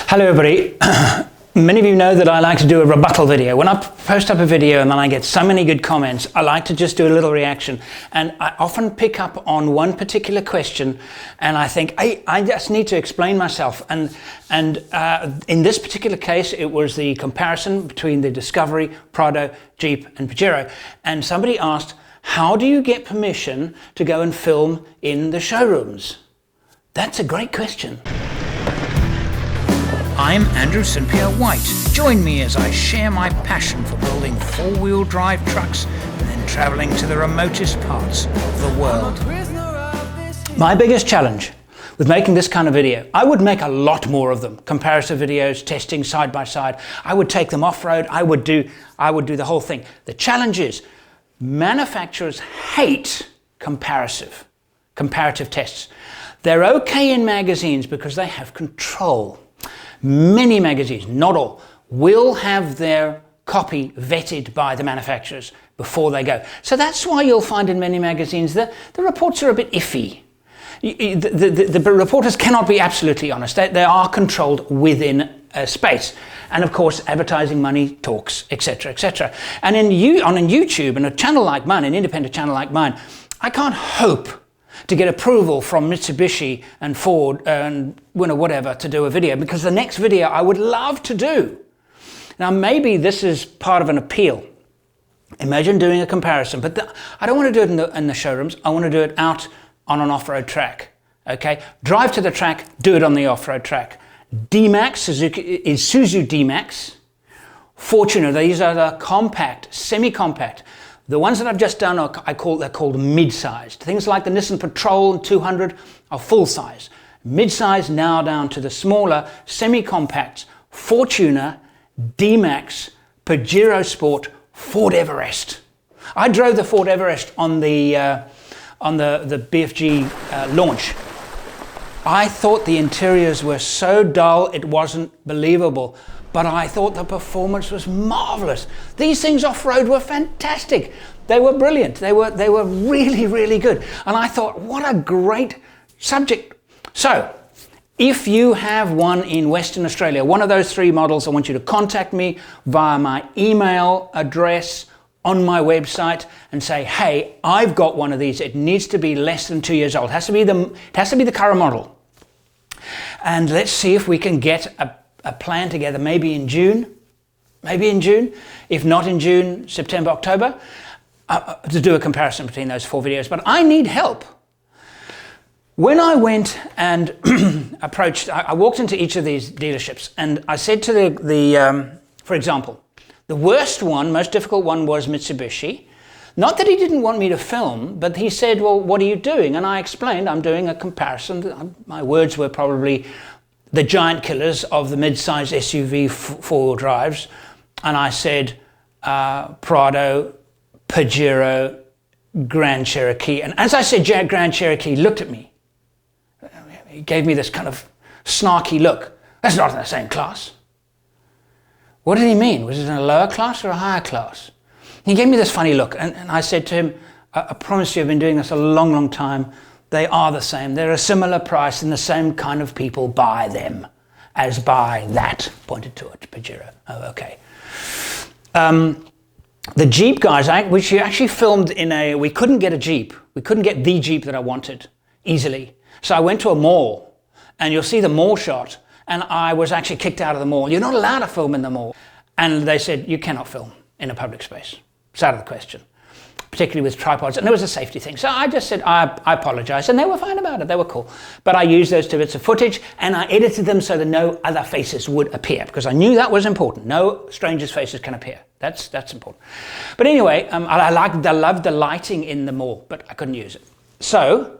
Hello everybody. Many of you know that I like to do a rebuttal video. When I post up a video and then I get so many good comments, I like to just do a little reaction. And I often pick up on one particular question and I think, hey, I just need to explain myself. And in this particular case, it was the comparison between the Discovery, Prado, Jeep and Pajero. And somebody asked, how do you get permission to go and film in the showrooms? That's a great question. I'm Andrew St Pierre White. Join me as I share my passion for building four-wheel drive trucks and then travelling to the remotest parts of the world. My biggest challenge with making this kind of video, I would make a lot more of them. Comparative videos, testing side by side. I would take them off-road. I would do the whole thing. The challenge is manufacturers hate comparative tests. They're okay in magazines because they have control. Many magazines, not all, will have their copy vetted by the manufacturers before they go. So that's why you'll find in many magazines that the reports are a bit iffy. The reporters cannot be absolutely honest. They are controlled within a space. And of course, advertising money talks, etc., etc. And on YouTube, and a channel like mine, an independent channel like mine, I can't hope to get approval from Mitsubishi and Ford and whatever to do a video, because the next video I would love to do. Now maybe this is part of an appeal. Imagine doing a comparison, but I don't want to do it in the showrooms. I want to do it out on an off-road track. Okay, drive to the track, do it on the off-road track. D-Max, Isuzu D-Max, Fortuner, these are the compact, semi-compact. The ones that I've just done they're called mid-sized. Things like the Nissan Patrol 200 are full-size. Mid-size now down to the smaller semi-compacts, Fortuner, D-Max, Pajero Sport, Ford Everest. I drove the Ford Everest on the BFG launch. I thought the interiors were so dull it wasn't believable. But I thought the performance was marvelous. These things off-road were fantastic. They were brilliant. They were really, really good. And I thought, what a great subject. So, if you have one in Western Australia, one of those three models, I want you to contact me via my email address on my website and say, hey, I've got one of these. It needs to be less than 2 years old. It has to be the current model. And let's see if we can get a plan together, maybe in June, if not in June, September, October, to do a comparison between those four videos. But I need help. When I went and I walked into each of these dealerships and I said to for example, the worst one, most difficult one was Mitsubishi. Not that he didn't want me to film, but he said, well, what are you doing? And I explained, I'm doing a comparison. My words were probably the giant killers of the mid-size SUV four-wheel drives. And I said, Prado, Pajero, Grand Cherokee. And as I said Grand Cherokee, he looked at me. He gave me this kind of snarky look. That's not in the same class. What did he mean? Was it in a lower class or a higher class? He gave me this funny look. And I said to him, I promise you, I've been doing this a long, long time. They are the same. They're a similar price and the same kind of people buy them as buy that. Pointed to it, Pajero. Oh, okay. The Jeep guys, which you actually filmed we couldn't get a Jeep. We couldn't get the Jeep that I wanted easily. So I went to a mall and you'll see the mall shot and I was actually kicked out of the mall. You're not allowed to film in the mall. And they said, you cannot film in a public space. It's out of the question. Particularly with tripods, and there was a safety thing. So I just said, I apologize, and they were fine about it, they were cool. But I used those two bits of footage, and I edited them so that no other faces would appear, because I knew that was important. No strangers' faces can appear. That's important. But anyway, I loved the lighting in the mall, but I couldn't use it. So,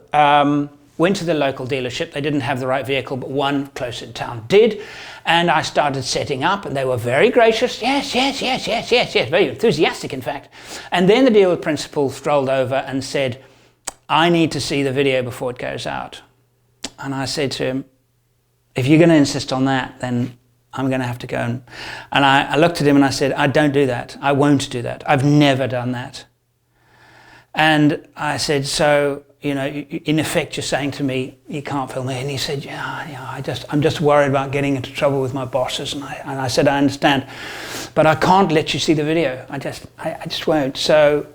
went to the local dealership. They didn't have the right vehicle, but one close in town did. And I started setting up and they were very gracious. Yes, very enthusiastic in fact. And then the dealer principal strolled over and said, I need to see the video before it goes out. And I said to him, if you're going to insist on that, then I'm going to have to go. And I looked at him and I said, I don't do that. I won't do that. I've never done that. And I said, so you know, in effect, you're saying to me, you can't film it. And he said, yeah, I'm just worried about getting into trouble with my bosses. And I said, I understand, but I can't let you see the video. I just won't. So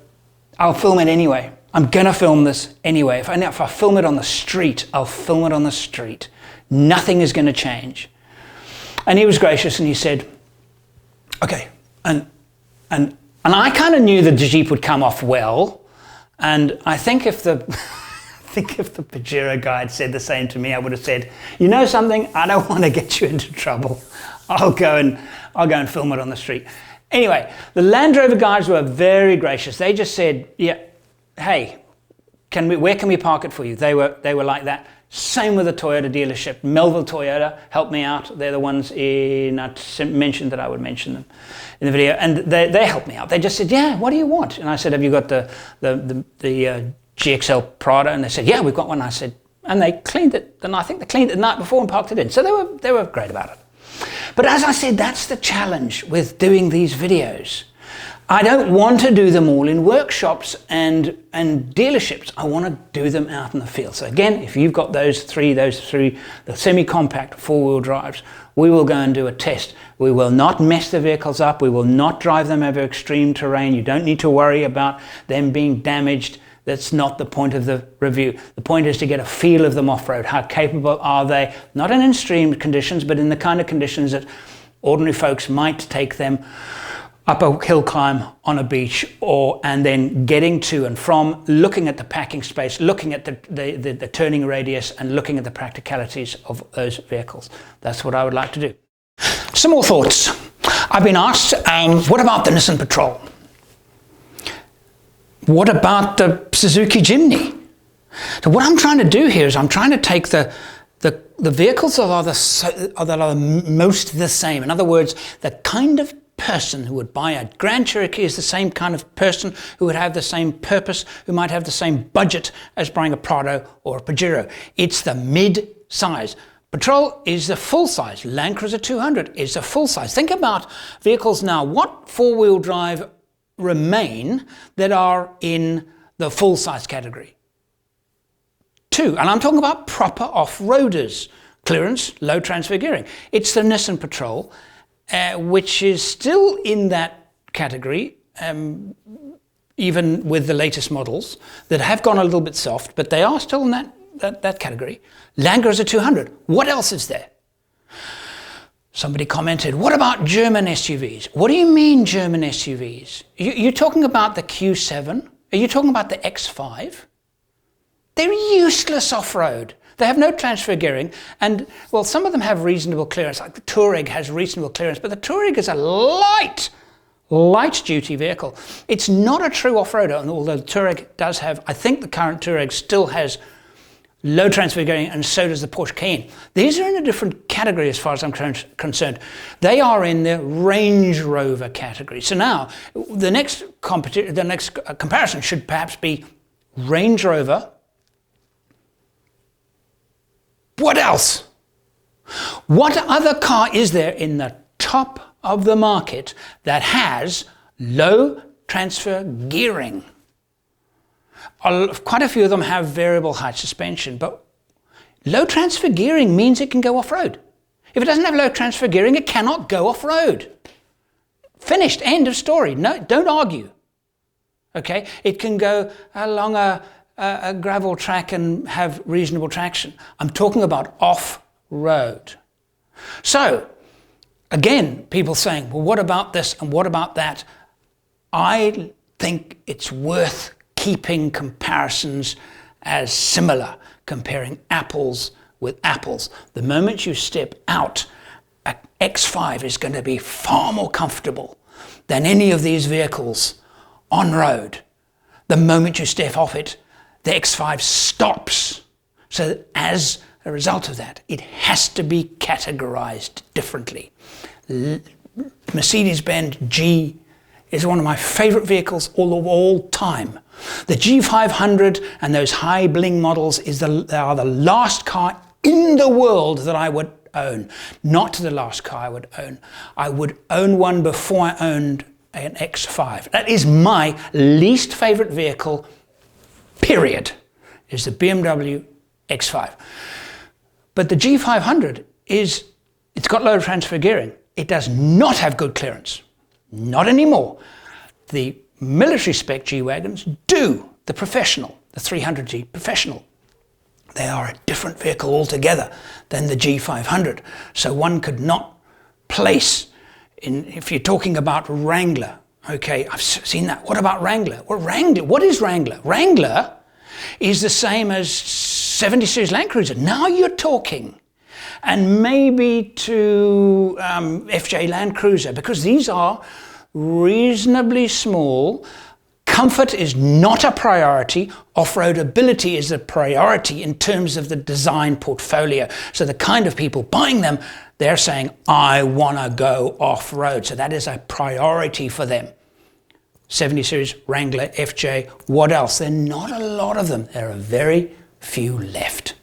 I'll film it anyway. I'm gonna film this anyway. If I film it on the street, I'll film it on the street. Nothing is gonna change. And he was gracious and he said, okay. And I kind of knew that the Jeep would come off well. And I think if the Pajero guy had said the same to me, I would have said, you know something, I don't want to get you into trouble. I'll go and film it on the street. Anyway, the Land Rover guys were very gracious. They just said, yeah, hey, where can we park it for you? They were like that. Same with the Toyota dealership. Melville Toyota helped me out. They're the ones I mentioned that I would mention them in the video, and they helped me out. They just said, yeah, what do you want? And I said, have you got the GXL Prado? And they said, yeah, we've got one. I said, and they cleaned it, and I think they cleaned it the night before and parked it in. So they were great about it. But as I said, that's the challenge with doing these videos. I don't want to do them all in workshops and dealerships. I want to do them out in the field. So again, if you've got those three, the semi-compact four-wheel drives, we will go and do a test. We will not mess the vehicles up. We will not drive them over extreme terrain. You don't need to worry about them being damaged. That's not the point of the review. The point is to get a feel of them off-road. How capable are they? Not in extreme conditions, but in the kind of conditions that ordinary folks might take them up a hill climb on a beach, and then getting to and from, looking at the packing space, looking at the turning radius, and looking at the practicalities of those vehicles. That's what I would like to do. Some more thoughts. I've been asked, what about the Nissan Patrol? What about the Suzuki Jimny? So what I'm trying to do here is I'm trying to take the vehicles that are most the same. In other words, the kind of person who would buy a Grand Cherokee is the same kind of person who would have the same purpose, who might have the same budget as buying a Prado or a Pajero. It's the mid-size. Patrol is the full size. Land Cruiser 200 is the full size. Think about vehicles now. What four-wheel drive remain that are in the full size category? Two, and I'm talking about proper off-roaders. Clearance, low transfer gearing. It's the Nissan Patrol, which is still in that category, even with the latest models that have gone a little bit soft, but they are still in that category. Land Cruiser 200, what else is there? Somebody commented, what about German SUVs? What do you mean German SUVs? You're talking about the Q7? Are you talking about the X5? They're useless off-road. They have no transfer gearing, and well, some of them have reasonable clearance, like the Touareg has reasonable clearance, but the Touareg is a light duty vehicle. It's not a true off-roader, and although the Touareg does have, I think the current Touareg still has low transfer gearing, and so does the Porsche Cayenne. These are in a different category as far as I'm concerned. They are in the Range Rover category. So now, the next comparison should perhaps be Range Rover. What else? What other car is there in the top of the market that has low transfer gearing? Quite a few of them have variable height suspension, but low transfer gearing means it can go off-road. If it doesn't have low transfer gearing, it cannot go off-road. Finished, end of story. No, don't argue. Okay, it can go along a gravel track and have reasonable traction. I'm talking about off-road. So, again, people saying, well, what about this and what about that? I think it's worth keeping comparisons as similar, comparing apples with apples. The moment you step out, an X5 is going to be far more comfortable than any of these vehicles on road. The moment you step off it, the X5 stops. So as a result of that, it has to be categorized differently. Mercedes-Benz G is one of my favorite vehicles of all time. The G500 and those high bling models they are the last car in the world that I would own. Not the last car I would own. I would own one before I owned an X5. That is my least favorite vehicle, period. is the BMW X5. But the G500 it's got low transfer gearing. It does not have good clearance. Not anymore. The military spec G-Wagons do. The Professional, the 300G Professional. They are a different vehicle altogether than the G500. So one could not place, if you're talking about Wrangler, okay, I've seen that. What about Wrangler? Well, what is Wrangler? Wrangler is the same as 70 Series Land Cruiser. Now you're talking. And maybe to FJ Land Cruiser, because these are reasonably small. Comfort is not a priority. Off-road ability is a priority in terms of the design portfolio. So the kind of people buying them, they're saying, I want to go off-road. So that is a priority for them. 70 Series, Wrangler, FJ, what else? There are not a lot of them. There are very few left.